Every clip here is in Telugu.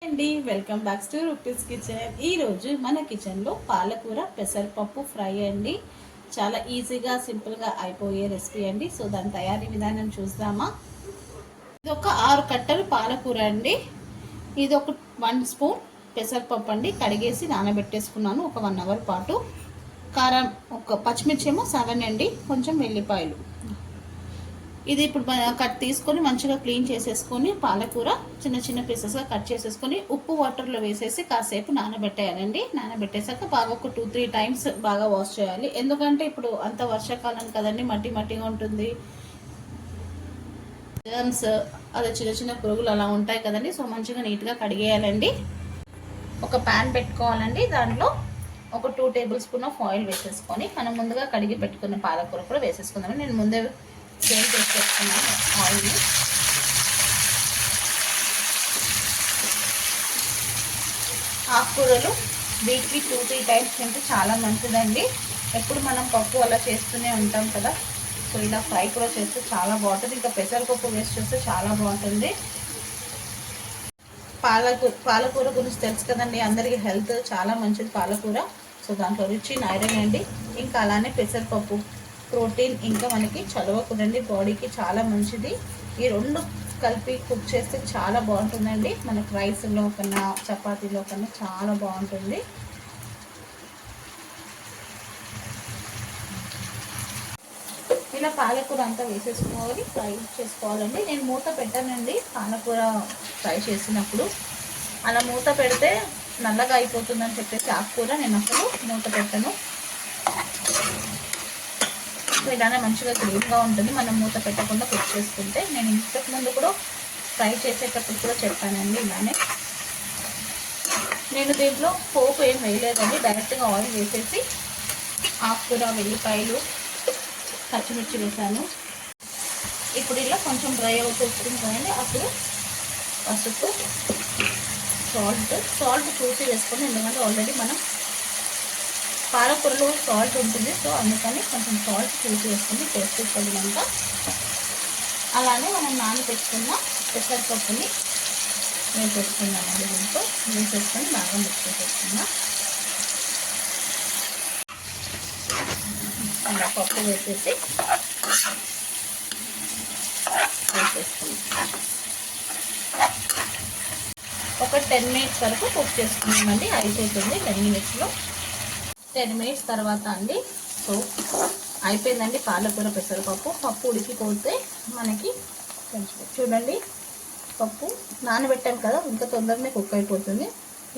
అండి welcome back to rupees kitchen. ఈరోజు మన కిచెన్లో పాలకూర పెసరపప్పు ఫ్రై అండి. చాలా ఈజీగా సింపుల్గా అయిపోయే రెసిపీ అండి. సో దాని తయారీ విధానం చూద్దామా. ఇది ఒక 6 కట్టలు పాలకూర అండి. ఇది ఒక 1 స్పూన్ పెసరపప్పు అండి. కడిగేసి నానబెట్టేసుకున్నాను ఒక 1 అవర్ పాటు. కారం ఒక పచ్చిమిర్చి ఏమో 7 అండి. కొంచెం వెల్లిపాయలు. ఇది ఇప్పుడు కట్ తీసుకొని మంచిగా క్లీన్ చేసేసుకొని పాలకూర చిన్న చిన్న పీసెస్గా కట్ చేసేసుకొని ఉప్పు వాటర్లో వేసేసి కాసేపు నానబెట్టేయాలండి. నానబెట్టేసాక బాగా ఒక 2-3 టైమ్స్ బాగా వాష్ చేయాలి. ఎందుకంటే ఇప్పుడు అంత వర్షాకాలం కదండి, మట్టి మట్టిగా ఉంటుంది, జర్మ్స్ అదే చిన్న చిన్న పురుగులు అలా ఉంటాయి కదండి. సో మంచిగా నీట్గా కడిగేయాలండి. ఒక ప్యాన్ పెట్టుకోవాలండి. దాంట్లో ఒక 2 టేబుల్ స్పూన్ ఆఫ్ ఆయిల్ వేసేసుకొని మనం ముందుగా కడిగి పెట్టుకున్న పాలకూర కూడా వేసేసుకుందాం. నేను ముందే సేవ్ చేసేసుకున్నాను ఆయిల్. ఆకుకూరలు వీక్లీ 2-3 టైమ్స్ తింటే చాలా మంచిదండి. ఎప్పుడు మనం పప్పు అలా చేస్తూనే ఉంటాం కదా, సో ఇలా ఫ్రై కూడా చేస్తే చాలా బాగుంటుంది. ఇంకా పెసరపప్పు వేస్ట్ చేస్తే చాలా బాగుంటుంది. పాలకూర గురించి తెలుసు కదండి అందరికీ, హెల్త్ చాలా మంచిది పాలకూర. సో దాంట్లో రిచ్ ఇన్ ఐరన్ అండి. ఇంకా అలానే పెసరపప్పు ప్రోటీన్, ఇంకా మనకి చలవ కూడా అండి, బాడీకి చాలా మంచిది. ఈ రెండు కలిపి కుక్ చేస్తే చాలా బాగుంటుందండి. మనకు రైస్లో కన్నా చపాతీలో కన్నా చాలా బాగుంటుంది. ఇలా పాలకూర అంతా వేసేసుకోవాలి, ఫ్రై చేసుకోవాలండి. నేను మూత పెట్టానండి పాలకూర ఫ్రై చేసినప్పుడు. అలా మూత పెడితే నల్లగా అయిపోతుందని చెప్పేసి ఆకుకూర నేను అసలు మూత పెట్టను. ఇలానే మంచిగా గ్రీన్గా ఉంటుంది మనం మూత పెట్టకుండా కుక్ చేసుకుంటే. నేను ఇంతకు ముందు కూడా ఫ్రై చేసేటప్పుడు కూడా చెప్పానండి ఇలానే. నేను దీంట్లో పోపు ఏం వేయలేదండి, డైరెక్ట్గా ఆయిల్ వేసేసి ఆకుకూర, వెల్లిపాయలు, పచ్చిమిర్చి వేసాను. ఇప్పుడు ఇలా కొంచెం డ్రై అవుతుంది కదండి, అప్పుడు పసుపు, సాల్ట్ చూసి వేసుకోండి. ఎందుకంటే ఆల్రెడీ మనం పాలకూరలో సాల్ట్ ఉంటుంది, సో అందుకని కొంచెం సాల్ట్ చూసి వేసుకుని టేస్ట్ తగినంత. అలానే మనం నానబెట్టుకున్న పెసరపప్పుని వేసేసుకున్నామండి. దీంతో వేసేసుకొని బాగా మిక్స్ చేసేసుకున్నా. అలా పప్పు వేసేసి వేసేసుకున్నాం. ఒక 10 మినిట్స్ వరకు కుక్ చేసుకున్నామండి. అయిపోతుంది 10 మినిట్స్లో. 10 మినిట్స్ తర్వాత అండి, సో అయిపోయిందండి పాలకూర పెసరపప్పు. పప్పు ఉడికిపోతే మనకి చూడండి, పప్పు నానబెట్టాం కదా, ఇంకా తొందరనే కుక్ అయిపోతుంది.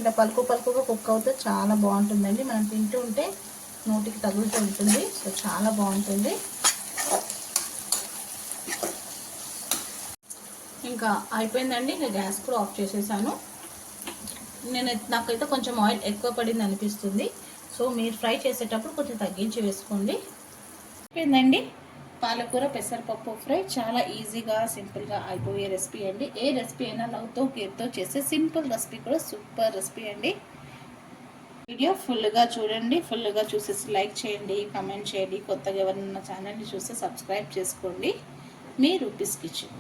ఇలా పలుకుగా కుక్ అవుతే చాలా బాగుంటుందండి. మనం తింటూ ఉంటే నోటికి తగులుతూ ఉంటుంది, సో చాలా బాగుంటుంది. ఇంకా అయిపోయిందండి. నేను గ్యాస్ కూడా ఆఫ్ చేసేసాను. నాకైతే కొంచెం ఆయిల్ ఎక్కువ పడింది అనిపిస్తుంది, సో మీరు ఫ్రై చేసేటప్పుడు కొంచెం తగ్గించి వేసుకోండి. అయిపోయిందండి పాలకూర పెసరపప్పు ఫ్రై. చాలా ఈజీగా సింపుల్గా అయిపోయే రెసిపీ అండి. ఏ రెసిపీ అయినా లవ్తో కేర్తో చేసే సింపుల్ రెసిపీ కూడా సూపర్ రెసిపీ అండి. వీడియో ఫుల్గా చూడండి, ఫుల్గా చూసేసి లైక్ చేయండి, కమెంట్ చేయండి. కొత్తగా ఎవరైనా ఛానల్ని చూస్తే సబ్స్క్రైబ్ చేసుకోండి. మీ రూపీస్ కిచెన్.